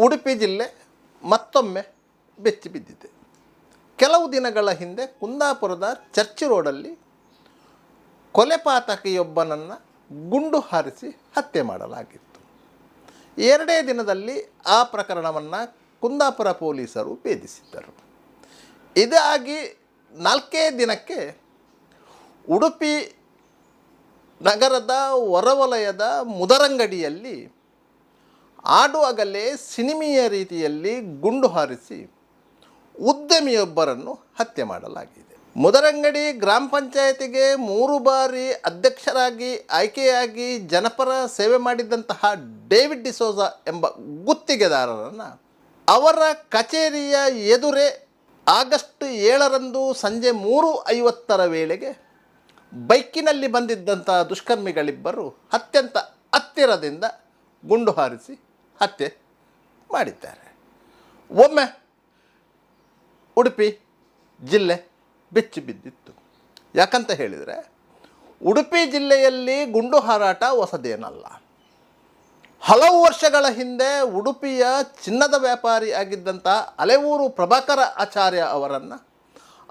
ಉಡುಪಿ ಜಿಲ್ಲೆ ಮತ್ತೊಮ್ಮೆ ಬೆಚ್ಚಿ ಬಿದ್ದಿದೆ. ಕೆಲವು ದಿನಗಳ ಹಿಂದೆ ಕುಂದಾಪುರದ ಚರ್ಚ್ ರೋಡಲ್ಲಿ ಕೊಲೆಪಾತಕಿಯೊಬ್ಬನನ್ನು ಗುಂಡು ಹಾರಿಸಿ ಹತ್ಯೆ ಮಾಡಲಾಗಿತ್ತು. ಎರಡೇ ದಿನದಲ್ಲಿ ಆ ಪ್ರಕರಣವನ್ನು ಕುಂದಾಪುರ ಪೊಲೀಸರು ಭೇದಿಸಿದ್ದರು. ಇದಾಗಿ 4 ದಿನಕ್ಕೆ ಉಡುಪಿ ನಗರದ ಹೊರವಲಯದ ಮುದರಂಗಡಿಯಲ್ಲಿ ಆಡು ಅಗಲೇ ಸಿನಿಮೆಯ ರೀತಿಯಲ್ಲಿ ಗುಂಡು ಹಾರಿಸಿ ಉದ್ಯಮಿಯೊಬ್ಬರನ್ನು ಹತ್ಯೆ ಮಾಡಲಾಗಿದೆ. ಮುದರಂಗಡಿ ಗ್ರಾಮ ಪಂಚಾಯತಿಗೆ 3 ಬಾರಿ ಅಧ್ಯಕ್ಷರಾಗಿ ಆಯ್ಕೆಯಾಗಿ ಜನಪರ ಸೇವೆ ಮಾಡಿದಂತಹ ಡೇವಿಡ್ ಡಿಸೋಜಾ ಎಂಬ ಗುತ್ತಿಗೆದಾರರನ್ನು ಅವರ ಕಚೇರಿಯ ಎದುರೇ ಆಗಸ್ಟ್ 7ರಂದು ಸಂಜೆ 3:50 ವೇಳೆಗೆ ಬೈಕಿನಲ್ಲಿ ಬಂದಿದ್ದಂಥ ದುಷ್ಕರ್ಮಿಗಳಿಬ್ಬರು ಅತ್ಯಂತ ಹತ್ತಿರದಿಂದ ಗುಂಡು ಹಾರಿಸಿ ಹತ್ಯೆ ಮಾಡಿದ್ದಾರೆ. ಒಮ್ಮೆ ಉಡುಪಿ ಜಿಲ್ಲೆ ಬೆಚ್ಚಿ ಬಿದ್ದಿತ್ತು. ಯಾಕಂತ ಹೇಳಿದರೆ ಉಡುಪಿ ಜಿಲ್ಲೆಯಲ್ಲಿ ಗುಂಡು ಹಾರಾಟ ಹೊಸದೇನಲ್ಲ. ಹಲವು ವರ್ಷಗಳ ಹಿಂದೆ ಉಡುಪಿಯ ಚಿನ್ನದ ವ್ಯಾಪಾರಿ ಆಗಿದ್ದಂಥ ಅಲೆವೂರು ಪ್ರಭಾಕರ ಆಚಾರ್ಯ ಅವರನ್ನು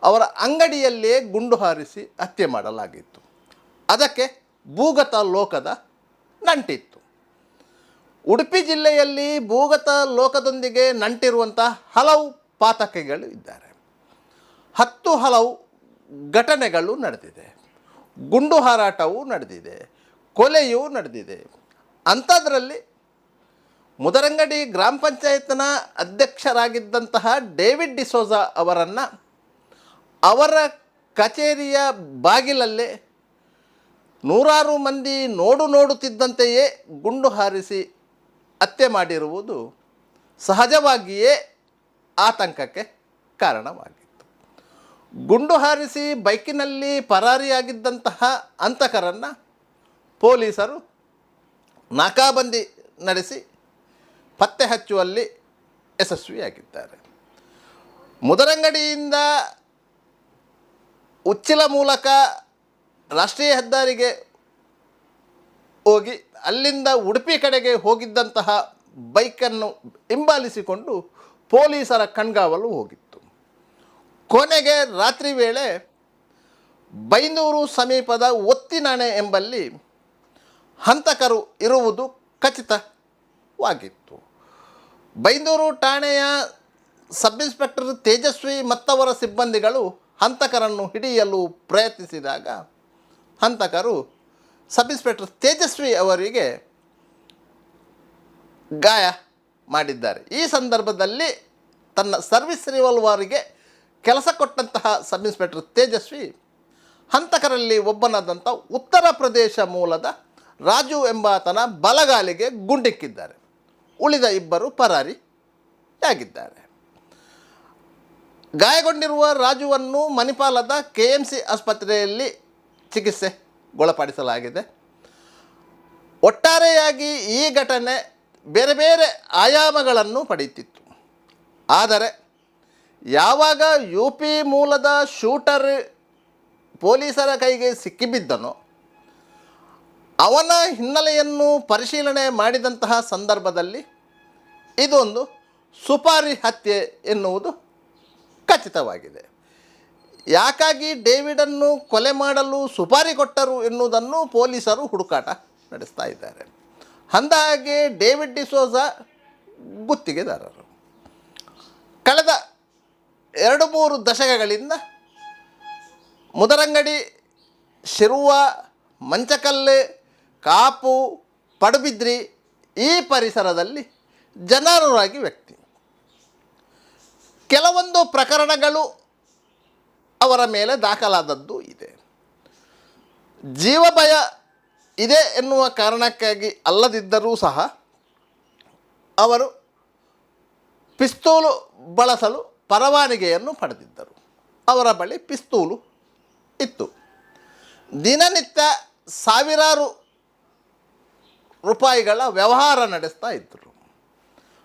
ಅವರ ಅಂಗಡಿಯಲ್ಲೇ ಗುಂಡು ಹಾರಿಸಿ ಹತ್ಯೆ ಮಾಡಲಾಗಿತ್ತು. ಅದಕ್ಕೆ ಭೂಗತ ಲೋಕದ ನಂಟಿತ್ತು. ಉಡುಪಿ ಜಿಲ್ಲೆಯಲ್ಲಿ ಭೂಗತ ಲೋಕದೊಂದಿಗೆ ನಂಟಿರುವಂಥ ಹಲವು ಪಾತಕಿಗಳು ಇದ್ದಾರೆ. ಹಲವು ಘಟನೆಗಳು ನಡೆದಿದೆ. ಗುಂಡು ಹಾರಾಟವೂ ನಡೆದಿದೆ, ಕೊಲೆಯೂ ನಡೆದಿದೆ. ಅಂಥದ್ರಲ್ಲಿ ಮುದರಂಗಡಿ ಗ್ರಾಮ ಪಂಚಾಯತ್ನ ಅಧ್ಯಕ್ಷರಾಗಿದ್ದಂತಹ ಡೇವಿಡ್ ಡಿಸೋಜಾ ಅವರನ್ನು ಅವರ ಕಚೇರಿಯ ಬಾಗಿಲಲ್ಲೇ ನೂರಾರು ಮಂದಿ ನೋಡುತ್ತಿದ್ದಂತೆಯೇ ಗುಂಡು ಹಾರಿಸಿ ಹತ್ಯೆ ಮಾಡಿರುವುದು ಸಹಜವಾಗಿಯೇ ಆತಂಕಕ್ಕೆ ಕಾರಣವಾಗಿತ್ತು. ಗುಂಡು ಹಾರಿಸಿ ಬೈಕಿನಲ್ಲಿ ಪರಾರಿಯಾಗಿದ್ದಂತಹ ಹಂತಕರನ್ನು ಪೊಲೀಸರು ನಾಕಾಬಂದಿ ನಡೆಸಿ ಪತ್ತೆ ಹಚ್ಚುವಲ್ಲಿ ಯಶಸ್ವಿಯಾಗಿದ್ದಾರೆ. ಮುದರಂಗಡಿಯಿಂದ ಉಚ್ಚಿಲ ಮೂಲಕ ರಾಷ್ಟ್ರೀಯ ಹೆದ್ದಾರಿಗೆ ಹೋಗಿ ಅಲ್ಲಿಂದ ಉಡುಪಿ ಕಡೆಗೆ ಹೋಗಿದ್ದಂತಹ ಬೈಕನ್ನು ಹಿಂಬಾಲಿಸಿಕೊಂಡು ಪೊಲೀಸರ ಕಣ್ಗಾವಲು ಹೋಗಿತ್ತು. ಕೊನೆಗೆ ರಾತ್ರಿ ವೇಳೆ ಬೈಂದೂರು ಸಮೀಪದ ಒತ್ತಿನಾಣೆ ಎಂಬಲ್ಲಿ ಹಂತಕರು ಇರುವುದು ಖಚಿತವಾಗಿತ್ತು. ಬೈಂದೂರು ಠಾಣೆಯ ಸಬ್ ಇನ್ಸ್ಪೆಕ್ಟರ್ ತೇಜಸ್ವಿ ಮತ್ತವರ ಸಿಬ್ಬಂದಿಗಳು ಹಂತಕರನ್ನು ಹಿಡಿಯಲು ಪ್ರಯತ್ನಿಸಿದಾಗ ಹಂತಕರು ಸಬ್ ಇನ್ಸ್ಪೆಕ್ಟರ್ ತೇಜಸ್ವಿ ಅವರಿಗೆ ಗಾಯ ಮಾಡಿದ್ದಾರೆ. ಈ ಸಂದರ್ಭದಲ್ಲಿ ತನ್ನ ಸರ್ವಿಸ್ ರಿವಾಲ್ವರಿಗೆ ಕೆಲಸ ಕೊಟ್ಟಂತಹ ಸಬ್ ಇನ್ಸ್ಪೆಕ್ಟರ್ ತೇಜಸ್ವಿ ಹಂತಕರಲ್ಲಿ ಒಬ್ಬನಾದಂಥ ಉತ್ತರ ಪ್ರದೇಶ ಮೂಲದ ರಾಜು ಎಂಬಾತನ ಬಲಗಾಲಿಗೆ ಗುಂಡಿಕ್ಕಿದ್ದಾರೆ. ಉಳಿದ ಇಬ್ಬರು ಪರಾರಿಯಾಗಿದ್ದಾರೆ. ಗಾಯಗೊಂಡಿರುವ ರಾಜುವನ್ನು ಮಣಿಪಾಲದ KMC ಆಸ್ಪತ್ರೆಯಲ್ಲಿ ಚಿಕಿತ್ಸೆಗೊಳಪಡಿಸಲಾಗಿದೆ. ಒಟ್ಟಾರೆಯಾಗಿ ಈ ಘಟನೆ ಬೇರೆ ಬೇರೆ ಆಯಾಮಗಳನ್ನು ಪಡೆಯುತ್ತಿತ್ತು. ಆದರೆ ಯಾವಾಗ UP ಮೂಲದ ಶೂಟರ್ ಪೊಲೀಸರ ಕೈಗೆ ಸಿಕ್ಕಿಬಿದ್ದನೋ ಅವನ ಹಿನ್ನೆಲೆಯನ್ನು ಪರಿಶೀಲನೆ ಮಾಡಿದಂತಹ ಸಂದರ್ಭದಲ್ಲಿ ಇದೊಂದು ಸುಪಾರಿ ಹತ್ಯೆ ಎನ್ನುವುದು ಖಚಿತವಾಗಿದೆ. ಯಾಕಾಗಿ ಡೇವಿಡನ್ನು ಕೊಲೆ ಮಾಡಲು ಸುಪಾರಿ ಕೊಟ್ಟರು ಎನ್ನುವುದನ್ನು ಪೊಲೀಸರು ಹುಡುಕಾಟ ನಡೆಸ್ತಾ ಇದ್ದಾರೆ. ಅಂದಹಾಗೆ ಡೇವಿಡ್ ಡಿಸೋಜಾ ಗುತ್ತಿಗೆದಾರರು ಕಳೆದ 2-3 ದಶಕಗಳಿಂದ ಮುದರಂಗಡಿ, ಶಿರುವ, ಮಂಚಕಲ್ಲು, ಕಾಪು, ಪಡುಬಿದ್ರಿ ಈ ಪರಿಸರದಲ್ಲಿ ಜನರಾಗಿ ವ್ಯಕ್ತಿ. ಕೆಲವೊಂದು ಪ್ರಕರಣಗಳು ಅವರ ಮೇಲೆ ದಾಖಲಾದದ್ದು ಇದೆ. ಜೀವಭಯ ಇದೆ ಎನ್ನುವ ಕಾರಣಕ್ಕಾಗಿ ಅಲ್ಲದಿದ್ದರೂ ಸಹ ಅವರು ಪಿಸ್ತೂಲು ಬಳಸಲು ಪರವಾನಗಿಯನ್ನು ಪಡೆದಿದ್ದರು. ಅವರ ಬಳಿ ಪಿಸ್ತೂಲು ಇತ್ತು. ದಿನನಿತ್ಯ ಸಾವಿರಾರು ರೂಪಾಯಿಗಳ ವ್ಯವಹಾರ ನಡೆಸ್ತಾ ಇದ್ದರು.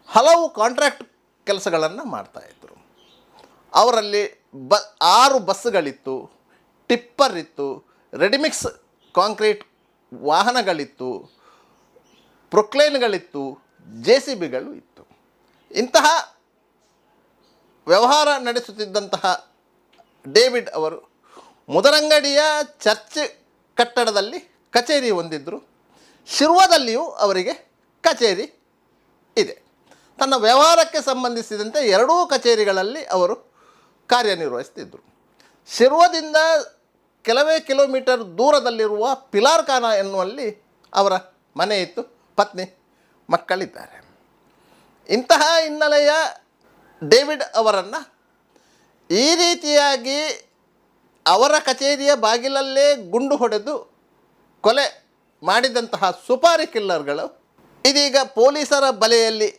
ಹಲವು ಕಾಂಟ್ರಾಕ್ಟ್ ಕೆಲಸಗಳನ್ನು ಮಾಡ್ತಾಯಿದ್ರು. ಅವರಲ್ಲಿ 6 ಬಸ್ಸುಗಳಿತ್ತು, ಟಿಪ್ಪರ್ ಇತ್ತು, ರೆಡಿಮಿಕ್ಸ್ ಕಾಂಕ್ರೀಟ್ ವಾಹನಗಳಿತ್ತು, ಪ್ರೊಕ್ಲೇನ್ಗಳಿತ್ತು, JCBಗಳು ಇತ್ತು. ಇಂತಹ ವ್ಯವಹಾರ ನಡೆಸುತ್ತಿದ್ದಂತಹ ಡೇವಿಡ್ ಅವರು ಮುದರಂಗಡಿಯ ಚರ್ಚ್ ಕಟ್ಟಡದಲ್ಲಿ ಕಚೇರಿ ಹೊಂದಿದ್ದರು. ಶಿರ್ವದಲ್ಲಿಯೂ ಅವರಿಗೆ ಕಚೇರಿ ಇದೆ. ತನ್ನ ವ್ಯವಹಾರಕ್ಕೆ ಸಂಬಂಧಿಸಿದಂತೆ ಎರಡೂ ಕಚೇರಿಗಳಲ್ಲಿ ಅವರು ಕಾರ್ಯನಿರ್ವಹಿಸ್ತಿದ್ದರು. ಶಿರ್ವದಿಂದ ಕೆಲವೇ ಕಿಲೋಮೀಟರ್ ದೂರದಲ್ಲಿರುವ ಪಿಲಾರ್ಖಾನ ಎನ್ನುವಲ್ಲಿ ಅವರ ಮನೆ ಇತ್ತು, ಪತ್ನಿ, ಮಕ್ಕಳಿದ್ದಾರೆ. ಇಂತಹ ಹಿನ್ನೆಲೆಯ ಡೇವಿಡ್ ಅವರನ್ನು ಈ ರೀತಿಯಾಗಿ ಅವರ ಕಚೇರಿಯ ಬಾಗಿಲಲ್ಲೇ ಗುಂಡು ಹೊಡೆದು ಕೊಲೆ ಮಾಡಿದಂತಹ ಸುಪಾರಿ ಕಿಲ್ಲರ್ಗಳು ಇದೀಗ ಪೊಲೀಸರ ಬಲೆಯಲ್ಲಿ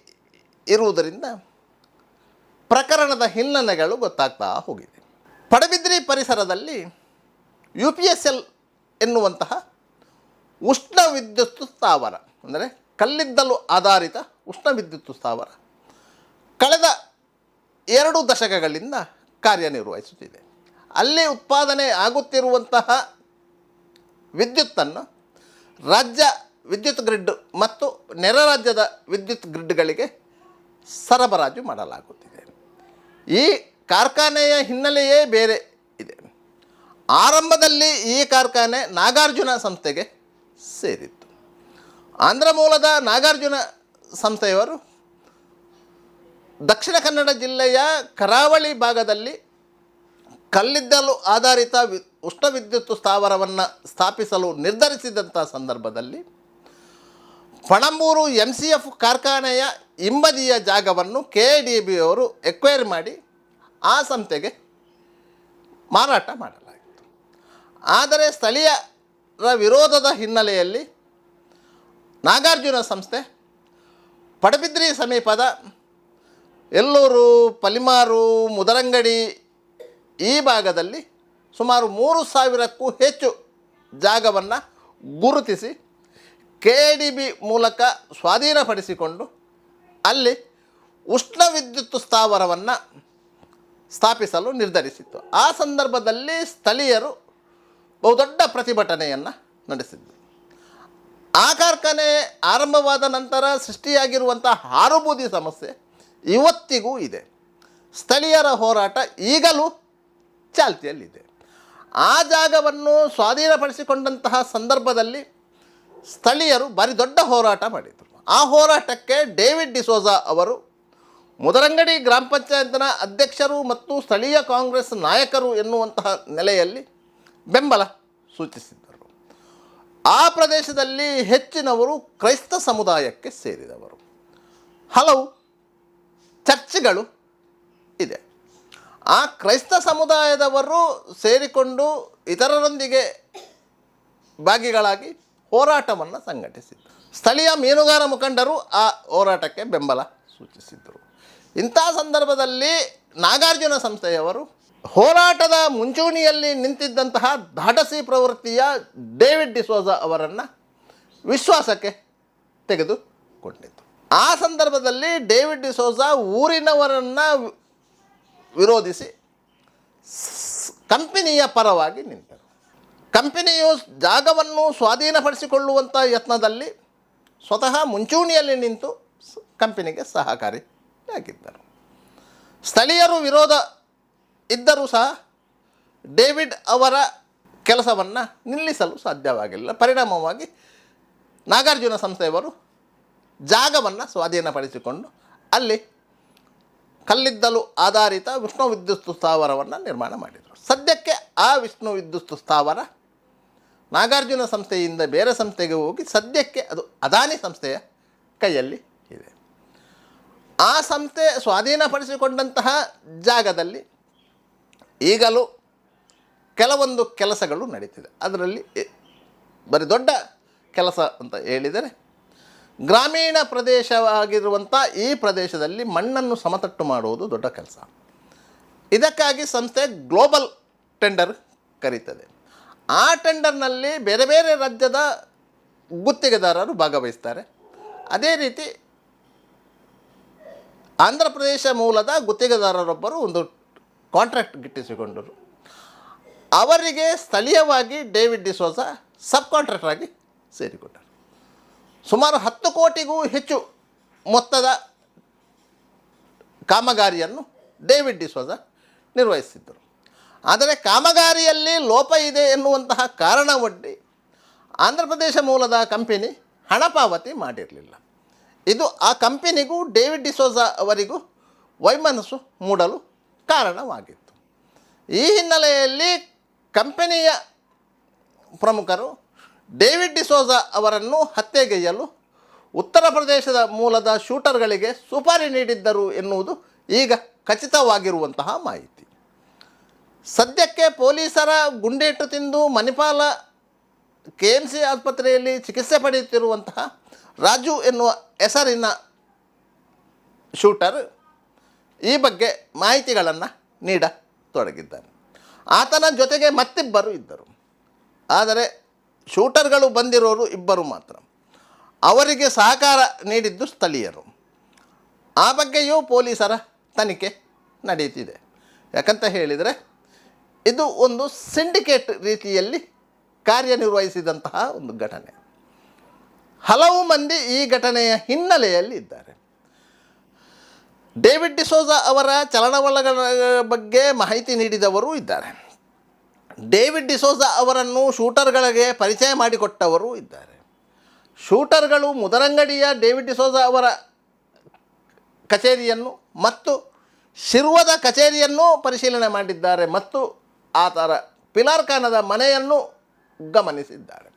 ಇರುವುದರಿಂದ ಪ್ರಕರಣದ ಹಿನ್ನೆಲೆಗಳು ಗೊತ್ತಾಗ್ತಾ ಹೋಗಿದೆ. ಪಡುಬಿದ್ರಿ ಪರಿಸರದಲ್ಲಿ UPSL ಎನ್ನುವಂತಹ ಉಷ್ಣ ವಿದ್ಯುತ್ ಸ್ಥಾವರ, ಅಂದರೆ ಕಲ್ಲಿದ್ದಲು ಆಧಾರಿತ ಉಷ್ಣ ವಿದ್ಯುತ್ ಸ್ಥಾವರ ಕಳೆದ 2 ದಶಕಗಳಿಂದ ಕಾರ್ಯನಿರ್ವಹಿಸುತ್ತಿದೆ. ಅಲ್ಲಿ ಉತ್ಪಾದನೆ ಆಗುತ್ತಿರುವಂತಹ ವಿದ್ಯುತ್ತನ್ನು ರಾಜ್ಯ ವಿದ್ಯುತ್ ಗ್ರಿಡ್ ಮತ್ತು ನೆರೆ ರಾಜ್ಯದ ವಿದ್ಯುತ್ ಗ್ರಿಡ್ಗಳಿಗೆ ಸರಬರಾಜು ಮಾಡಲಾಗುತ್ತಿದೆ. ಈ ಕಾರ್ಖಾನೆಯ ಹಿನ್ನೆಲೆಯೇ ಬೇರೆ ಇದೆ. ಆರಂಭದಲ್ಲಿ ಈ ಕಾರ್ಖಾನೆ ನಾಗಾರ್ಜುನ ಸಂಸ್ಥೆಗೆ ಸೇರಿತ್ತು. ಆಂಧ್ರ ಮೂಲದ ನಾಗಾರ್ಜುನ ಸಂಸ್ಥೆಯವರು ದಕ್ಷಿಣ ಕನ್ನಡ ಜಿಲ್ಲೆಯ ಕರಾವಳಿ ಭಾಗದಲ್ಲಿ ಕಲ್ಲಿದ್ದಲು ಆಧಾರಿತ ಉಷ್ಣ ವಿದ್ಯುತ್ ಸ್ಥಾವರವನ್ನು ಸ್ಥಾಪಿಸಲು ನಿರ್ಧರಿಸಿದಂಥ ಸಂದರ್ಭದಲ್ಲಿ ಪಣಂಬೂರು MCF ಕಾರ್ಖಾನೆಯ ಹಿಂಬದಿಯ ಜಾಗವನ್ನು KIDB ಅವರು ಎಕ್ವೈರ್ ಮಾಡಿ ಆ ಸಂಸ್ಥೆಗೆ ಮಾರಾಟ ಮಾಡಲಾಯಿತು. ಆದರೆ ಸ್ಥಳೀಯರ ವಿರೋಧದ ಹಿನ್ನೆಲೆಯಲ್ಲಿ ನಾಗಾರ್ಜುನ ಸಂಸ್ಥೆ ಪಡುಬಿದ್ರಿ ಸಮೀಪದ ಎಲ್ಲೂರು, ಪಲಿಮಾರು, ಮುದರಂಗಡಿ ಈ ಭಾಗದಲ್ಲಿ ಸುಮಾರು 3,000ಕ್ಕೂ ಹೆಚ್ಚು ಜಾಗವನ್ನು ಗುರುತಿಸಿ KIDB ಮೂಲಕ ಸ್ವಾಧೀನಪಡಿಸಿಕೊಂಡು ಅಲ್ಲಿ ಉಷ್ಣ ವಿದ್ಯುತ್ ಸ್ಥಾವರವನ್ನು ಸ್ಥಾಪಿಸಲು ನಿರ್ಧರಿಸಿತ್ತು. ಆ ಸಂದರ್ಭದಲ್ಲಿ ಸ್ಥಳೀಯರು ಬಹುದೊಡ್ಡ ಪ್ರತಿಭಟನೆಯನ್ನು ನಡೆಸಿದರು. ಆ ಕಾರ್ಖಾನೆ ಆರಂಭವಾದ ನಂತರ ಸೃಷ್ಟಿಯಾಗಿರುವಂಥ ಹಾರುಬೂದಿ ಸಮಸ್ಯೆ ಇವತ್ತಿಗೂ ಇದೆ. ಸ್ಥಳೀಯರ ಹೋರಾಟ ಈಗಲೂ ಚಾಲ್ತಿಯಲ್ಲಿದೆ. ಆ ಜಾಗವನ್ನು ಸ್ವಾಧೀನಪಡಿಸಿಕೊಂಡಂತಹ ಸಂದರ್ಭದಲ್ಲಿ ಸ್ಥಳೀಯರು ಭಾರಿ ದೊಡ್ಡ ಹೋರಾಟ ಮಾಡಿದರು. ಆ ಹೋರಾಟಕ್ಕೆ ಡೇವಿಡ್ ಡಿಸೋಜಾ ಅವರು ಮುದರಂಗಡಿ ಗ್ರಾಮ ಪಂಚಾಯತ್ನ ಅಧ್ಯಕ್ಷರು ಮತ್ತು ಸ್ಥಳೀಯ ಕಾಂಗ್ರೆಸ್ ನಾಯಕರು ಎನ್ನುವಂತಹ ನೆಲೆಯಲ್ಲಿ ಬೆಂಬಲ ಸೂಚಿಸಿದ್ದರು. ಆ ಪ್ರದೇಶದಲ್ಲಿ ಹೆಚ್ಚಿನವರು ಕ್ರೈಸ್ತ ಸಮುದಾಯಕ್ಕೆ ಸೇರಿದವರು. ಹಲವು ಚರ್ಚ್ಗಳು ಇದೆ. ಆ ಕ್ರೈಸ್ತ ಸಮುದಾಯದವರು ಸೇರಿಕೊಂಡು ಇತರರೊಂದಿಗೆ ಭಾಗಿಗಳಾಗಿ ಹೋರಾಟವನ್ನು ಸಂಘಟಿಸಿದರು. ಸ್ಥಳೀಯ ಮೀನುಗಾರ ಮುಖಂಡರು ಆ ಹೋರಾಟಕ್ಕೆ ಬೆಂಬಲ ಸೂಚಿಸಿದ್ದರು. ಇಂಥ ಸಂದರ್ಭದಲ್ಲಿ ನಾಗಾರ್ಜುನ ಸಂಸ್ಥೆಯವರು ಹೋರಾಟದ ಮುಂಚೂಣಿಯಲ್ಲಿ ನಿಂತಿದ್ದಂತಹ ಧಾಡಸಿ ಪ್ರವೃತ್ತಿಯ ಡೇವಿಡ್ ಡಿಸೋಜಾ ಅವರನ್ನು ವಿಶ್ವಾಸಕ್ಕೆ ತೆಗೆದುಕೊಂಡಿತು. ಆ ಸಂದರ್ಭದಲ್ಲಿ ಡೇವಿಡ್ ಡಿಸೋಜಾ ಊರಿನವರನ್ನು ವಿರೋಧಿಸಿ ಕಂಪನಿಯ ಪರವಾಗಿ ನಿಂತರು. ಕಂಪನಿಯು ಜಾಗವನ್ನು ಸ್ವಾಧೀನಪಡಿಸಿಕೊಳ್ಳುವಂಥ ಯತ್ನದಲ್ಲಿ ಸ್ವತಃ ಮುಂಚೂಣಿಯಲ್ಲಿ ನಿಂತು ಕಂಪನಿಗೆ ಸಹಕಾರಿಯಾಗಿದ್ದರು. ಸ್ಥಳೀಯರು ವಿರೋಧ ಇದ್ದರೂ ಸಹ ಡೇವಿಡ್ ಅವರ ಕೆಲಸವನ್ನು ನಿಲ್ಲಿಸಲು ಸಾಧ್ಯವಾಗಿಲ್ಲ. ಪರಿಣಾಮವಾಗಿ ನಾಗಾರ್ಜುನ ಸಂಸ್ಥೆಯವರು ಜಾಗವನ್ನು ಸ್ವಾಧೀನಪಡಿಸಿಕೊಂಡು ಅಲ್ಲಿ ಕಲ್ಲಿದ್ದಲು ಆಧಾರಿತ ವಿಷ್ಣು ವಿದ್ಯುತ್ ಸ್ಥಾವರವನ್ನು ನಿರ್ಮಾಣ ಮಾಡಿದರು. ಸದ್ಯಕ್ಕೆ ಆ ವಿಷ್ಣು ವಿದ್ಯುತ್ ಸ್ಥಾವರ ನಾಗಾರ್ಜುನ ಸಂಸ್ಥೆಯಿಂದ ಬೇರೆ ಸಂಸ್ಥೆಗೆ ಹೋಗಿ ಸದ್ಯಕ್ಕೆ ಅದು ಅದಾನಿ ಸಂಸ್ಥೆಯ ಕೈಯಲ್ಲಿ ಇದೆ. ಆ ಸಂಸ್ಥೆ ಸ್ವಾಧೀನಪಡಿಸಿಕೊಂಡಂತಹ ಜಾಗದಲ್ಲಿ ಈಗಲೂ ಕೆಲವೊಂದು ಕೆಲಸಗಳು ನಡೀತಿದೆ. ಅದರಲ್ಲಿ ಬರೀ ದೊಡ್ಡ ಕೆಲಸ ಅಂತ ಹೇಳಿದರೆ ಗ್ರಾಮೀಣ ಪ್ರದೇಶವಾಗಿರುವಂಥ ಈ ಪ್ರದೇಶದಲ್ಲಿ ಮಣ್ಣನ್ನು ಸಮತಟ್ಟು ಮಾಡುವುದು ದೊಡ್ಡ ಕೆಲಸ. ಇದಕ್ಕಾಗಿ ಸಂಸ್ಥೆ ಗ್ಲೋಬಲ್ ಟೆಂಡರ್ ಕರೀತದೆ. ಆ ಟೆಂಡರ್ನಲ್ಲಿ ಬೇರೆ ಬೇರೆ ರಾಜ್ಯದ ಗುತ್ತಿಗೆದಾರರು ಭಾಗವಹಿಸ್ತಾರೆ. ಅದೇ ರೀತಿ ಆಂಧ್ರ ಪ್ರದೇಶ ಮೂಲದ ಗುತ್ತಿಗೆದಾರರೊಬ್ಬರು ಒಂದು ಕಾಂಟ್ರಾಕ್ಟ್ ಗಿಟ್ಟಿಸಿಕೊಂಡರು. ಅವರಿಗೆ ಸ್ಥಳೀಯವಾಗಿ ಡೇವಿಡ್ ಡಿಸೋಜಾ ಸಬ್ ಕಾಂಟ್ರಾಕ್ಟರ್ ಆಗಿ ಸೇರಿಕೊಂಡರು. ಸುಮಾರು 10 ಕೋಟಿಗೂ ಹೆಚ್ಚು ಮೊತ್ತದ ಕಾಮಗಾರಿಯನ್ನು ಡೇವಿಡ್ ಡಿಸೋಜ ನಿರ್ವಹಿಸಿದ್ದರು. ಆದರೆ ಕಾಮಗಾರಿಯಲ್ಲಿ ಲೋಪ ಇದೆ ಎನ್ನುವಂತಹ ಕಾರಣವೊಡ್ಡಿ ಆಂಧ್ರ ಪ್ರದೇಶ ಮೂಲದ ಕಂಪನಿ ಹಣ ಪಾವತಿ ಮಾಡಿರಲಿಲ್ಲ. ಇದು ಆ ಕಂಪನಿಗೂ ಡೇವಿಡ್ ಡಿಸೋಜ ಅವರಿಗೂ ವೈಮನಸ್ಸು ಮೂಡಲು ಕಾರಣವಾಗಿತ್ತು. ಈ ಹಿನ್ನೆಲೆಯಲ್ಲಿ ಕಂಪನಿಯ ಪ್ರಮುಖರು ಡೇವಿಡ್ ಡಿಸೋಜ ಅವರನ್ನು ಹತ್ಯೆಗೈಯಲು ಉತ್ತರ ಪ್ರದೇಶದ ಮೂಲದ ಶೂಟರ್ಗಳಿಗೆ ಸುಪಾರಿ ನೀಡಿದ್ದರು ಎನ್ನುವುದು ಈಗ ಖಚಿತವಾಗಿರುವಂತಹ ಮಾಹಿತಿ. ಸದ್ಯಕ್ಕೆ ಪೊಲೀಸರ ಗುಂಡೇಟು ತಿಂದು ಮಣಿಪಾಲ KMC ಆಸ್ಪತ್ರೆಯಲ್ಲಿ ಚಿಕಿತ್ಸೆ ಪಡೆಯುತ್ತಿರುವಂತಹ ರಾಜು ಎನ್ನುವ ಹೆಸರಿನ ಶೂಟರ್ ಈ ಬಗ್ಗೆ ಮಾಹಿತಿಗಳನ್ನು ನೀಡತೊಡಗಿದ್ದಾನೆ. ಆತನ ಜೊತೆಗೆ ಮತ್ತಿಬ್ಬರು ಇದ್ದರು. ಆದರೆ ಶೂಟರ್ಗಳು ಬಂದಿರೋರು ಇಬ್ಬರು ಮಾತ್ರ. ಅವರಿಗೆ ಸಹಕಾರ ನೀಡಿದ್ದು ಸ್ಥಳೀಯರು. ಆ ಬಗ್ಗೆಯೂ ಪೊಲೀಸರ ತನಿಖೆ ನಡೆಯುತ್ತಿದೆ. ಯಾಕಂತ ಹೇಳಿದರೆ ಇದು ಒಂದು ಸಿಂಡಿಕೇಟ್ ರೀತಿಯಲ್ಲಿ ಕಾರ್ಯನಿರ್ವಹಿಸಿದಂತಹ ಒಂದು ಘಟನೆ. ಹಲವು ಮಂದಿ ಈ ಘಟನೆಯ ಹಿನ್ನೆಲೆಯಲ್ಲಿ ಇದ್ದಾರೆ. ಡೇವಿಡ್ ಡಿಸೋಜ ಅವರ ಚಲನವಲನಗಳ ಬಗ್ಗೆ ಮಾಹಿತಿ ನೀಡಿದವರು ಇದ್ದಾರೆ. ಡೇವಿಡ್ ಡಿಸೋಜ ಅವರನ್ನು ಶೂಟರ್ಗಳಿಗೆ ಪರಿಚಯ ಮಾಡಿಕೊಟ್ಟವರು ಇದ್ದಾರೆ. ಶೂಟರ್ಗಳು ಮುದರಂಗಡಿಯ ಡೇವಿಡ್ ಡಿಸೋಜ ಅವರ ಕಚೇರಿಯನ್ನು ಮತ್ತು ಶಿರ್ವದ ಕಚೇರಿಯನ್ನು ಪರಿಶೀಲನೆ ಮಾಡಿದ್ದಾರೆ ಮತ್ತು ಆತರ ಪಿಲಾರ್ಖಾನದ ಮನೆಯನ್ನು ಗಮನಿಸಿದ್ದಾರೆ.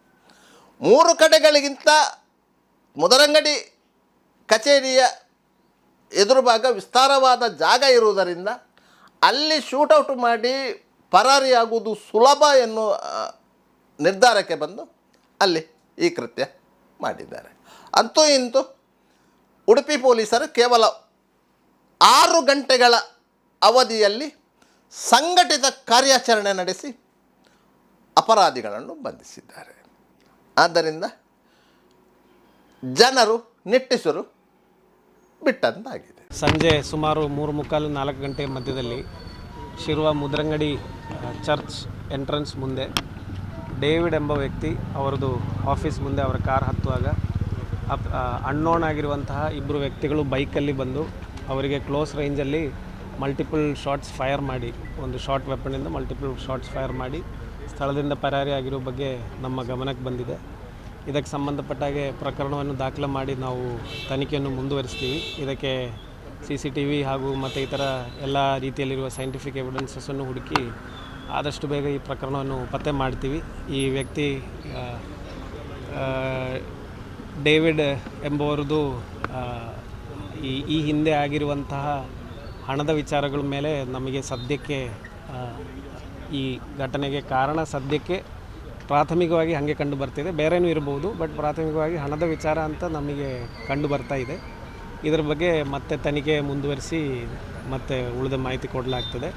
3 ಕಡೆಗಳಿಗಿಂತ ಮುದರಂಗಡಿ ಕಚೇರಿಯ ಎದುರುಭಾಗ ವಿಸ್ತಾರವಾದ ಜಾಗ ಇರುವುದರಿಂದ ಅಲ್ಲಿ ಶೂಟೌಟ್ ಮಾಡಿ ಪರಾರಿಯಾಗುವುದು ಸುಲಭ ಎನ್ನುವ ನಿರ್ಧಾರಕ್ಕೆ ಬಂದು ಅಲ್ಲಿ ಈ ಕೃತ್ಯ ಮಾಡಿದ್ದಾರೆ. ಅಂತೂ ಇಂತೂ ಉಡುಪಿ ಪೊಲೀಸರು ಕೇವಲ 6 ಗಂಟೆಗಳ ಅವಧಿಯಲ್ಲಿ ಸಂಘಟಿತ ಕಾರ್ಯಾಚರಣೆ ನಡೆಸಿ ಅಪರಾಧಿಗಳನ್ನು ಬಂಧಿಸಿದ್ದಾರೆ. ಆದ್ದರಿಂದ ಜನರು ನಿಟ್ಟುಸಿರು ಬಿಟ್ಟಂತಾಗಿದೆ. ಸಂಜೆ ಸುಮಾರು 3:45-4 ಗಂಟೆ ಮಧ್ಯದಲ್ಲಿ ಶಿರ್ವ ಮುದ್ರಂಗಡಿ ಚರ್ಚ್ ಎಂಟ್ರೆನ್ಸ್ ಮುಂದೆ ಡೇವಿಡ್ ಎಂಬ ವ್ಯಕ್ತಿ ಅವರದು ಆಫೀಸ್ ಮುಂದೆ ಅವರ ಕಾರ್ ಹತ್ತುವಾಗ ಅನ್ನೋನ್ ಆಗಿರುವಂತಹ ಇಬ್ಬರು ವ್ಯಕ್ತಿಗಳು ಬೈಕಲ್ಲಿ ಬಂದು ಅವರಿಗೆ ಕ್ಲೋಸ್ ರೇಂಜಲ್ಲಿ ಮಲ್ಟಿಪಲ್ ಶಾಟ್ಸ್ ಫೈರ್ ಮಾಡಿ, ಒಂದು ಶಾರ್ಟ್ ವೆಪನಿಂದ ಮಲ್ಟಿಪಲ್ ಶಾಟ್ಸ್ ಫೈರ್ ಮಾಡಿ ಸ್ಥಳದಿಂದ ಪರಾರಿಯಾಗಿರೋ ಬಗ್ಗೆ ನಮ್ಮ ಗಮನಕ್ಕೆ ಬಂದಿದೆ. ಇದಕ್ಕೆ ಸಂಬಂಧಪಟ್ಟಾಗೆ ಪ್ರಕರಣವನ್ನು ದಾಖಲೆ ಮಾಡಿ ನಾವು ತನಿಖೆಯನ್ನು ಮುಂದುವರಿಸ್ತೀವಿ. ಇದಕ್ಕೆ CCTV ಹಾಗೂ ಮತ್ತು ಇತರ ಎಲ್ಲ ರೀತಿಯಲ್ಲಿರುವ ಸೈಂಟಿಫಿಕ್ ಎವಿಡೆನ್ಸಸ್ಸನ್ನು ಹುಡುಕಿ ಆದಷ್ಟು ಬೇಗ ಈ ಪ್ರಕರಣವನ್ನು ಪತ್ತೆ ಮಾಡ್ತೀವಿ. ಈ ವ್ಯಕ್ತಿ ಡೇವಿಡ್ ಎಂಬುವರದು ಈ ಹಿಂದೆ ಆಗಿರುವಂತಹ ಹಣದ ವಿಚಾರಗಳ ಮೇಲೆ ನಮಗೆ ಸದ್ಯಕ್ಕೆ ಈ ಘಟನೆಗೆ ಕಾರಣ ಸದ್ಯಕ್ಕೆ ಪ್ರಾಥಮಿಕವಾಗಿ ಹಾಗೆ ಕಂಡು ಬರ್ತಿದೆ. ಬೇರೆನೂ ಇರ್ಬೋದು, ಬಟ್ ಪ್ರಾಥಮಿಕವಾಗಿ ಹಣದ ವಿಚಾರ ಅಂತ ನಮಗೆ ಕಂಡು ಬರ್ತಾ ಇದೆ. ಇದರ ಬಗ್ಗೆ ಮತ್ತೆ ತನಿಖೆ ಮುಂದುವರಿಸಿ ಮತ್ತೆ ಉಳಿದ ಮಾಹಿತಿ ಕೊಡಲಾಗ್ತದೆ.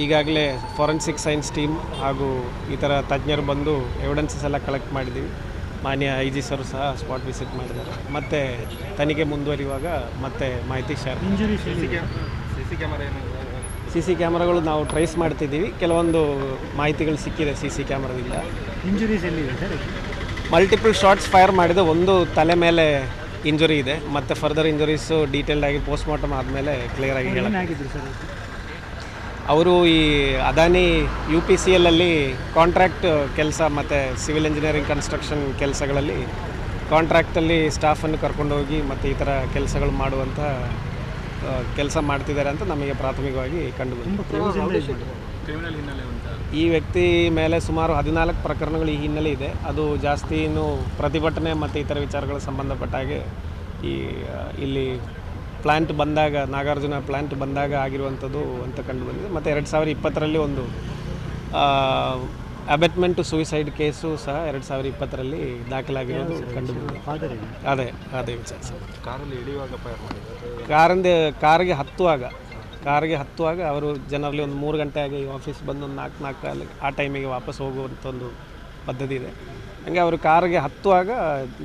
ಈಗಾಗಲೇ ಫಾರೆನ್ಸಿಕ್ ಸೈನ್ಸ್ ಟೀಮ್ ಹಾಗೂ ಇತರ ತಜ್ಞರು ಬಂದು ಎವಿಡೆನ್ಸಸ್ ಎಲ್ಲ ಕಲೆಕ್ಟ್ ಮಾಡಿದ್ದೀವಿ. ಮಾನ್ಯ IG ಸರ್ ಸಹ ಸ್ಪಾಟ್ ವಿಸಿಟ್ ಮಾಡಿದ್ದಾರೆ. ಮತ್ತು ತನಿಖೆ ಮುಂದುವರಿಯುವಾಗ ಮತ್ತೆ ಮಾಹಿತಿ ಶೇರ್. CC ಕ್ಯಾಮರಾಗಳು ನಾವು ಟ್ರೇಸ್ ಮಾಡ್ತಿದ್ದೀವಿ. ಕೆಲವೊಂದು ಮಾಹಿತಿಗಳು ಸಿಕ್ಕಿದೆ CC ಕ್ಯಾಮ್ರಾದಿಂದ. ಇಂಜುರೀಸ್ ಎಲ್ಲಿದೆ ಸರ್? ಮಲ್ಟಿಪಲ್ ಶಾಟ್ಸ್ ಫೈರ್ ಮಾಡಿದೆ. ಒಂದು ತಲೆ ಮೇಲೆ ಇಂಜುರಿ ಇದೆ, ಮತ್ತು ಫರ್ದರ್ ಇಂಜುರೀಸು ಡೀಟೇಲ್ಡಾಗಿ ಪೋಸ್ಟ್ಮಾರ್ಟಮ್ ಆದಮೇಲೆ ಕ್ಲಿಯರಾಗಿ ಏನಾಗಿದ್ರು ಸರ್? ಅವರು ಈ ಅದಾನಿ UPCLಲ್ಲಿ ಕಾಂಟ್ರಾಕ್ಟ್ ಕೆಲಸ ಮತ್ತು ಸಿವಿಲ್ ಇಂಜಿನಿಯರಿಂಗ್ ಕನ್ಸ್ಟ್ರಕ್ಷನ್ ಕೆಲಸಗಳಲ್ಲಿ ಕಾಂಟ್ರಾಕ್ಟಲ್ಲಿ ಸ್ಟಾಫನ್ನು ಕರ್ಕೊಂಡೋಗಿ ಮತ್ತು ಈ ಥರ ಕೆಲಸಗಳು ಮಾಡುವಂಥ ಕೆಲಸ ಮಾಡ್ತಿದ್ದಾರೆ ಅಂತ ನಮಗೆ ಪ್ರಾಥಮಿಕವಾಗಿ ಕಂಡುಬಂದಿದೆ. ಈ ವ್ಯಕ್ತಿ ಮೇಲೆ ಸುಮಾರು 14 ಪ್ರಕರಣಗಳು ಈ ಹಿನ್ನೆಲೆ ಇದೆ. ಅದು ಜಾಸ್ತಿ ಇನ್ನು ಪ್ರತಿಭಟನೆ ಮತ್ತು ಇತರ ವಿಚಾರಗಳು ಸಂಬಂಧಪಟ್ಟ ಹಾಗೆ ಇಲ್ಲಿ ಪ್ಲ್ಯಾಂಟ್ ಬಂದಾಗ, ನಾಗಾರ್ಜುನ ಪ್ಲ್ಯಾಂಟ್ ಬಂದಾಗ ಆಗಿರುವಂಥದ್ದು ಅಂತ ಕಂಡುಬಂದಿದೆ. ಮತ್ತು 2020ರಲ್ಲಿ ಒಂದು ಅಬೆಟ್ಮೆಂಟ್ ಟು ಸೂಯಿಸೈಡ್ ಕೇಸು ಸಹ 2020ರಲ್ಲಿ ದಾಖಲಾಗಿರೋದು ಕಂಡುಬಂದಿದೆ. ಅದೇ ವಿಚಾರ ಸರ್. ಕಾರಿಗೆ ಹತ್ತುವಾಗ ಅವರು ಜನರಲ್ಲಿ ಒಂದು 3 ಗಂಟೆ ಆಗಿ ಆಫೀಸ್ ಬಂದು ಒಂದು 4 ಆ ಟೈಮಿಗೆ ವಾಪಸ್ ಹೋಗುವಂಥ ಒಂದು ಪದ್ಧತಿ ಇದೆ. ಹಂಗೆ ಅವರು ಕಾರಿಗೆ ಹತ್ತುವಾಗ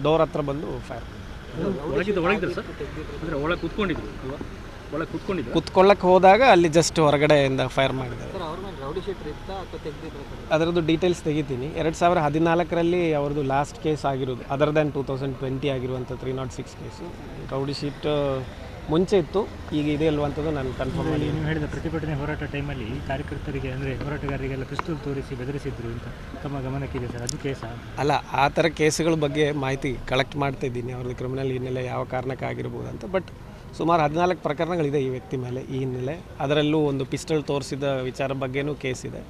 ಡೋರ್ ಹತ್ರ ಬಂದು ಫೈರ್. ಕುತ್ಕೊಳ್ಳಕ್ಕೆ ಹೋದಾಗ ಅಲ್ಲಿ ಜಸ್ಟ್ ಹೊರಗಡೆಯಿಂದ ಫೈರ್ ಮಾಡಿದ್ದಾರೆ. ಅದರದ್ದು ಡೀಟೇಲ್ಸ್ ತೆಗಿತೀನಿ. 2014ರಲ್ಲಿ ಅವ್ರದ್ದು ಲಾಸ್ಟ್ ಕೇಸ್ ಆಗಿರೋದು, ಅದರ್ ದ್ಯಾನ್ 2020 ಆಗಿರುವಂಥ 306 ಕೇಸು. ರೌಡಿ ಶೀಟ್ ಮುಂಚೆ ಇತ್ತು, ಈಗ ಇದೆ ಅಲ್ವಂಥದ್ದು ನಾನು ಕನ್ಫರ್ಮ್ ಮಾಡಿ. ನೀವು ಹೇಳಿದ ಪ್ರತಿಭಟನೆ ಹೋರಾಟ ಟೈಮಲ್ಲಿ ಕಾರ್ಯಕರ್ತರಿಗೆ ಅಂದರೆ ಹೋರಾಟಗಾರರಿಗೆಲ್ಲ ಪಿಸ್ತೂಲ್ ತೋರಿಸಿ ಬೆದರಿಸಿದ್ರು ಅಂತ ತಮ್ಮ ಗಮನಕ್ಕಿದೆ ಸರ್, ಅದು ಕೇಸ? ಅಲ್ಲ, ಆ ಥರ ಕೇಸುಗಳ ಬಗ್ಗೆ ಮಾಹಿತಿ ಕಲೆಕ್ಟ್ ಮಾಡ್ತಾ ಇದ್ದೀನಿ, ಅವ್ರದ್ದು ಕ್ರಿಮಿನಲ್ ಹಿನ್ನೆಲೆ ಯಾವ ಕಾರಣಕ್ಕೆ ಆಗಿರ್ಬೋದು ಅಂತ. ಬಟ್ ಸುಮಾರು 14 ಪ್ರಕರಣಗಳಿದೆ ಈ ವ್ಯಕ್ತಿ ಮೇಲೆ ಈ ಹಿನ್ನೆಲೆ. ಅದರಲ್ಲೂ ಒಂದು ಪಿಸ್ಟಲ್ ತೋರಿಸಿದ ವಿಚಾರ ಬಗ್ಗೆನೂ ಕೇಸಿದೆ.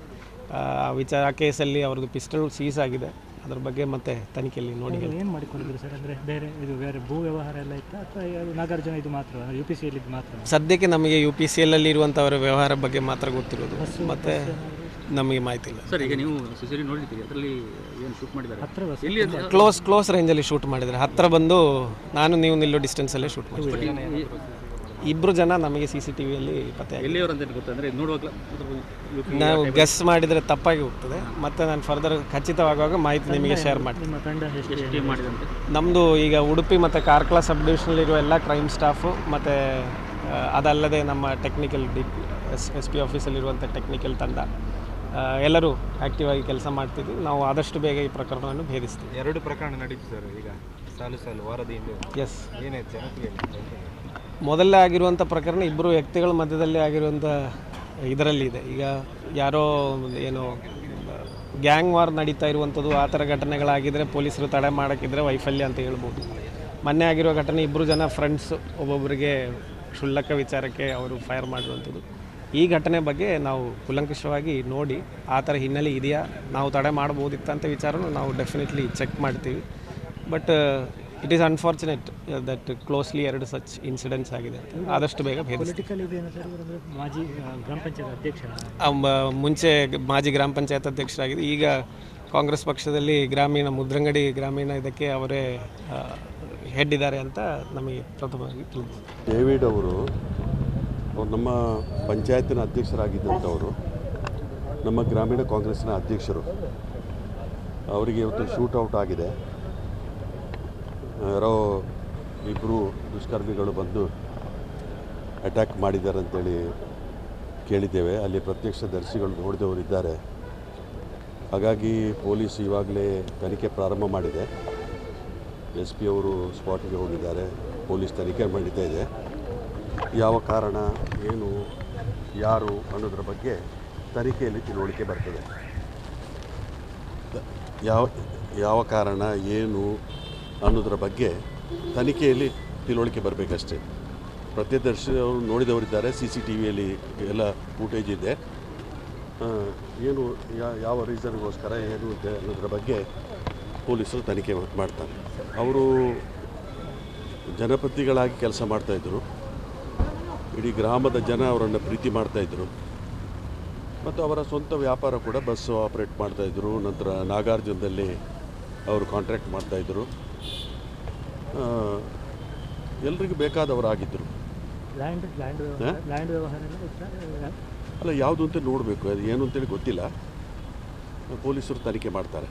ಆ ಕೇಸಲ್ಲಿ ಅವ್ರದ್ದು ಪಿಸ್ಟಲ್ ಸೀಸ್ ಆಗಿದೆ. ಅದ್ರ ಬಗ್ಗೆ ಮತ್ತೆ ತನಿಖೆಯಲ್ಲಿ ನೋಡಿ. ಏನು ಮಾಡಿಕೊಂಡಿದ್ರು ಸರ್? ಅಂದರೆ ಬೇರೆ ಭೂ ವ್ಯವಹಾರ ಎಲ್ಲ ಇತ್ತು ಅಥವಾ ನಾಗಾರ್ಜುನ ಇದು ಮಾತ್ರ UPCಯಲ್ಲಿ ಇದು ಮಾತ್ರ? ಸದ್ಯಕ್ಕೆ ನಮಗೆ UPCಯಲ್ಲಿ ಇರುವಂಥವರ ವ್ಯವಹಾರ ಬಗ್ಗೆ ಮಾತ್ರ ಗೊತ್ತಿರೋದು, ಮತ್ತು ನಮಗೆ ಮಾಹಿತಿ ಇಲ್ಲ ಸರ್. ಈಗ ನೀವು ಸಿಸಿರಿ ನೋಡಿದ್ದೀರಿ, ಅದರಲ್ಲಿ ಏನು ಶೂಟ್ ಮಾಡಿದ್ದಾರೆ? ಹತ್ರ ಎಲ್ಲಿ ಕ್ಲೋಸ್ ರೇಂಜಲ್ಲಿ ಶೂಟ್ ಮಾಡಿದ್ದಾರೆ. ಹತ್ತಿರ ಬಂದು ನೀವು ನಿಲ್ಲೋ ಡಿಸ್ಟೆನ್ಸಲ್ಲೇ ಶೂಟ್ ಮಾಡಿದ್ದಾರೆ. 2 ಜನ ನಮಗೆ CCTVಯಲ್ಲಿ ಪತ್ತೆ ಆಗಿದೆ. ಎಲ್ಲಿಯವರು ಅಂತ ಗೊತ್ತಂದರೆ ನೋಡುವಾಗ ನಾವು ಗೆಸ್ ಮಾಡಿದರೆ ತಪ್ಪಾಗಿ ಹೋಗ್ತದೆ. ಮತ್ತು ನಾನು ಫರ್ದರ್ ಖಚಿತವಾಗುವಾಗ ಮಾಹಿತಿ ನಿಮಗೆ ಶೇರ್ ಮಾಡ್ತೀನಿ. ನಿಮ್ಮ ತಂಡ ಎಷ್ಟು ಮಾಡಿದಂತೆ? ನಮ್ಮದು ಈಗ ಉಡುಪಿ ಮತ್ತು ಕಾರ್ಕಳ ಸಬ್ ಡಿವಿಷನಲ್ಲಿರುವ ಎಲ್ಲ ಕ್ರೈಮ್ ಸ್ಟಾಫು, ಮತ್ತು ಅದಲ್ಲದೆ ನಮ್ಮ ಟೆಕ್ನಿಕಲ್ SP ಆಫೀಸಲ್ಲಿರುವಂಥ ಟೆಕ್ನಿಕಲ್ ತಂಡ ಎಲ್ಲರೂ ಆ್ಯಕ್ಟಿವ್ ಆಗಿ ಕೆಲಸ ಮಾಡ್ತಿದ್ವಿ. ನಾವು ಆದಷ್ಟು ಬೇಗ ಈ ಪ್ರಕರಣವನ್ನು ಭೇದಿಸ್ತೀವಿ. 2 ಪ್ರಕರಣ ನಡೀತು ಸರ್ ಈಗ ಸಾಲು ವಾರದಿಂದ. ಎಸ್, ಏನಾಯ್ತು ಜನತೆಗೆ? ಮೊದಲೇ ಆಗಿರುವಂಥ ಪ್ರಕರಣ 2 ವ್ಯಕ್ತಿಗಳ ಮಧ್ಯದಲ್ಲಿ ಆಗಿರುವಂಥ ಇದರಲ್ಲಿ ಇದೆ. ಈಗ ಯಾರೋ ಏನೋ ಗ್ಯಾಂಗ್ ವಾರ್ ನಡೀತಾ ಇರುವಂಥದ್ದು, ಆ ಥರ ಘಟನೆಗಳಾಗಿದ್ದರೆ ಪೊಲೀಸರು ತಡೆ ಮಾಡೋಕ್ಕಿದ್ರೆ ವೈಫಲ್ಯ ಅಂತ ಹೇಳ್ಬೋದು. ಮೊನ್ನೆ ಆಗಿರೋ ಘಟನೆ 2 ಜನ ಫ್ರೆಂಡ್ಸ್ ಒಬ್ಬೊಬ್ಬರಿಗೆ ಕ್ಷುಲ್ಲಕ ವಿಚಾರಕ್ಕೆ ಅವರು ಫೈರ್ ಮಾಡಿರುವಂಥದ್ದು. ಈ ಘಟನೆ ಬಗ್ಗೆ ನಾವು ಕೂಲಂಕಷವಾಗಿ ನೋಡಿ ಆ ಥರ ಹಿನ್ನೆಲೆ ಇದೆಯಾ, ನಾವು ತಡೆ ಮಾಡ್ಬೋದಿತ್ತಂಥ ವಿಚಾರನೂ ನಾವು ಡೆಫಿನೆಟ್ಲಿ ಚೆಕ್ ಮಾಡ್ತೀವಿ. But it is unfortunate that closely 2 such incidents ಆಗಿದೆ. ಆದಷ್ಟು ಬೇಗ ಭೇದಿಸ್ತೀವಿ. ಪೊಲಿಟಿಕಲ್ ಇದೆ ಸರ್, ಮಾಜಿ ಗ್ರಾಮ ಪಂಚಾಯತ್ ಅಧ್ಯಕ್ಷ, ಮುಂಚೆ ಮಾಜಿ ಗ್ರಾಮ ಪಂಚಾಯತ್ ಅಧ್ಯಕ್ಷರಾಗಿದೆ. ಈಗ ಕಾಂಗ್ರೆಸ್ ಪಕ್ಷದಲ್ಲಿ ಮುದ್ರಂಗಡಿ ಗ್ರಾಮೀಣ ಇದಕ್ಕೆ ಅವರೇ ಹೆಡ್ ಇದ್ದಾರೆ ಅಂತ ನಮಗೆ ಪ್ರಥಮವಾಗಿ ತಿಳಿದಿದೆ. ಡೇವಿಡ್ ಅವರು ನಮ್ಮ ಪಂಚಾಯತಿನ ಅಧ್ಯಕ್ಷರಾಗಿದ್ದಂಥವರು, ನಮ್ಮ ಗ್ರಾಮೀಣ ಕಾಂಗ್ರೆಸ್ಸಿನ ಅಧ್ಯಕ್ಷರು. ಅವರಿಗೆ ಇವತ್ತು ಶೂಟೌಟ್ ಆಗಿದೆ. ಯಾರೋ 2 ದುಷ್ಕರ್ಮಿಗಳು ಬಂದು ಅಟ್ಯಾಕ್ ಮಾಡಿದ್ದಾರೆ ಅಂತೇಳಿ ಕೇಳಿದ್ದೇವೆ. ಅಲ್ಲಿ ಪ್ರತ್ಯಕ್ಷದರ್ಶಿಗಳು ನೋಡಿದವರಿದ್ದಾರೆ. ಹಾಗಾಗಿ ಪೊಲೀಸ್ ಇವಾಗಲೇ ತನಿಖೆ ಪ್ರಾರಂಭ ಮಾಡಿದೆ. SP ಅವರು ಸ್ಪಾಟಿಗೆ ಹೋಗಿದ್ದಾರೆ. ಪೊಲೀಸ್ ತನಿಖೆ ನಡೀತಾ ಇದೆ. ಯಾವ ಕಾರಣ, ಏನು, ಯಾರು ಅನ್ನೋದ್ರ ಬಗ್ಗೆ ತನಿಖೆಯಲ್ಲಿ ತಿಳುವಳಿಕೆ ಬರ್ತದೆ. ಯಾವ ಕಾರಣ, ಏನು ಅನ್ನೋದ್ರ ಬಗ್ಗೆ ತನಿಖೆಯಲ್ಲಿ ತಿಳುವಳಿಕೆ ಬರಬೇಕಷ್ಟೇ. ಪ್ರತ್ಯದರ್ಶಿ ಅವರು ನೋಡಿದವರಿದ್ದಾರೆ. CCTVಯಲ್ಲಿ ಎಲ್ಲ ಫೂಟೇಜ್ ಇದೆ. ಏನು ಯಾವ ರೀಸನ್ಗೋಸ್ಕರ ಏನು ಇದೆ ಅನ್ನೋದ್ರ ಬಗ್ಗೆ ಪೊಲೀಸರು ತನಿಖೆ ಮಾಡ್ತಾರೆ. ಅವರು ಜನಪ್ರತಿನಿಧಿಗಳಾಗಿ ಕೆಲಸ ಮಾಡ್ತಾಯಿದ್ರು. ಇಡೀ ಗ್ರಾಮದ ಜನ ಅವರನ್ನು ಪ್ರೀತಿ ಮಾಡ್ತಾಯಿದ್ರು. ಮತ್ತು ಅವರ ಸ್ವಂತ ವ್ಯಾಪಾರ ಕೂಡ ಬಸ್ಸು ಆಪ್ರೇಟ್ ಮಾಡ್ತಾಯಿದ್ರು. ನಂತರ ನಾಗಾರ್ಜುನದಲ್ಲಿ ಅವರು ಕಾಂಟ್ರಾಕ್ಟ್ ಮಾಡ್ತಾಯಿದ್ರು. ಎಲ್ರಿಗೂ ಬೇಕಾದವರಾಗಿದ್ದರು. ಲ್ಯಾಂಡ್ ವ್ಯವಹಾರ ಅಲ್ಲ, ಯಾವುದು ಅಂತ ನೋಡಬೇಕು. ಅದು ಏನು ಅಂತೇಳಿ ಗೊತ್ತಿಲ್ಲ. ಪೊಲೀಸರು ತನಿಖೆ ಮಾಡ್ತಾರೆ.